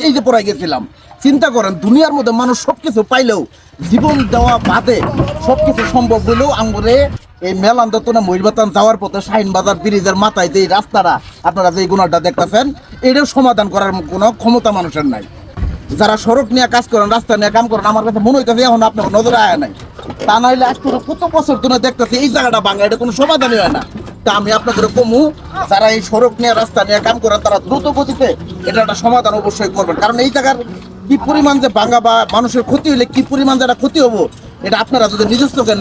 এই যে পড়াই গেছিলাম। চিন্তা করেন, দুনিয়ার মধ্যে মানুষ সবকিছু পাইলেও জীবন দেওয়া বাদে সবকিছু সম্ভব হইলেও আঙ্গুরে এই মেলান দত্তনা মহিবাতান যাওয়ার পথে শাহিন বাজার ব্রিজের মাথায় যে রাস্তাটা আপনারা যে গুণাটা দেখতেছেন, এটাও সমাধান করার কোনো ক্ষমতা মানুষের নাই। যারা সড়ক নিয়ে কাজ করেন, রাস্তা নিয়ে কাম করেন, আমার কাছে মনে হইতেছে এখন আপনার নজরে আয় নাই। তা নাহলে আজ করে কত বছর ধরে দেখতেছি এই জায়গাটা ভাঙা, এটা কোনো সমাধানই হয় না। তা আমি আপনাদের কমু, যারা এই সড়ক নিয়ে রাস্তা নিয়ে কাম করেন তারা দ্রুত গতিতে এটা একটা সমাধান অবশ্যই করবেন। কারণ এই জায়গার কি পরিমাণ যে ভাঙা বা মানুষের ক্ষতি হইলে কি পরিমাণ যেটা ক্ষতি হবো, এটা আপনারা যদি নিজস্বকে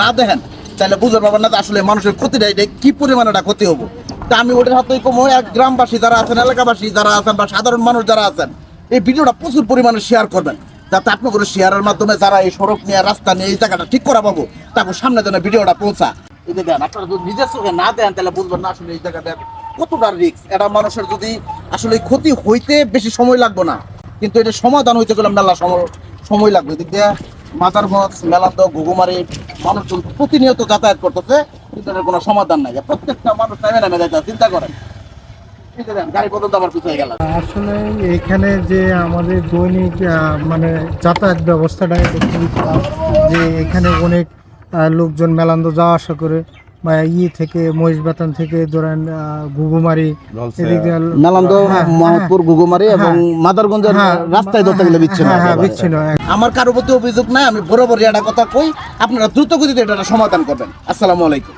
না দেখেন তাহলে বুঝতে পারবেন না আসলে মানুষের ক্ষতিটা এটা কি পরিমাণ একটা ক্ষতি হবো। তা আমি ওটার হাতেই কমু, এক গ্রামবাসী যারা আছেন, এলাকাবাসী যারা আছেন বা সাধারণ মানুষ যারা আছেন, এই ভিডিওটা প্রচুর পরিমাণে শেয়ার করবেন, যাতে আপনাদের শেয়ারের মাধ্যমে যারা এই সড়ক নিয়ে রাস্তা নিয়ে এই জায়গাটা ঠিক করা পাবো তারপর সামনে যেন ভিডিওটা পৌঁছা। এই যে দেন, আপনারা যদি নিজের চোখে না দেন তাহলে বুঝবেন না আসলে এই জায়গাটা কতটা রিস্ক। এটা মানুষের যদি আসলে ক্ষতি হইতে বেশি সময় লাগবে না, কিন্তু এটা সমাধান হইতে গেলে মেলা সময় লাগবে। এদিক দিয়ে মাজারগঞ্জ, মেলান্দ, ঘুঘুমারি মানুষজন প্রতিনিয়ত যাতায়াত করতেছে, কিন্তু এটার কোনো সমাধান নাই। প্রত্যেকটা মানুষ নেমে যাইতে চিন্তা করেন, গাড়ি পর্যন্ত আবার পিছিয়ে গেল। আসলে এখানে যে আমাদের দৈনিক মানে যাতায়াত ব্যবস্থাটা এটা খুবই খারাপ। যে এখানে অনেক লোকজন মেলান্দ যাওয়া আসা করে, বা থেকে মহিষবাতান থেকে ধরেন ঘুঘুমারি, মেলান্দ, মহাপুর, ঘুঘুমারি এবং মাদারগঞ্জের রাস্তায় ধরতে গেলে বিচ্ছিন্ন। আমার কারো প্রতি অভিযোগ নাই, আমি বরাবর একটা কথা কই, আপনারা দ্রুত গতিতে এটা সমাধান করবেন। আসসালামু আলাইকুম।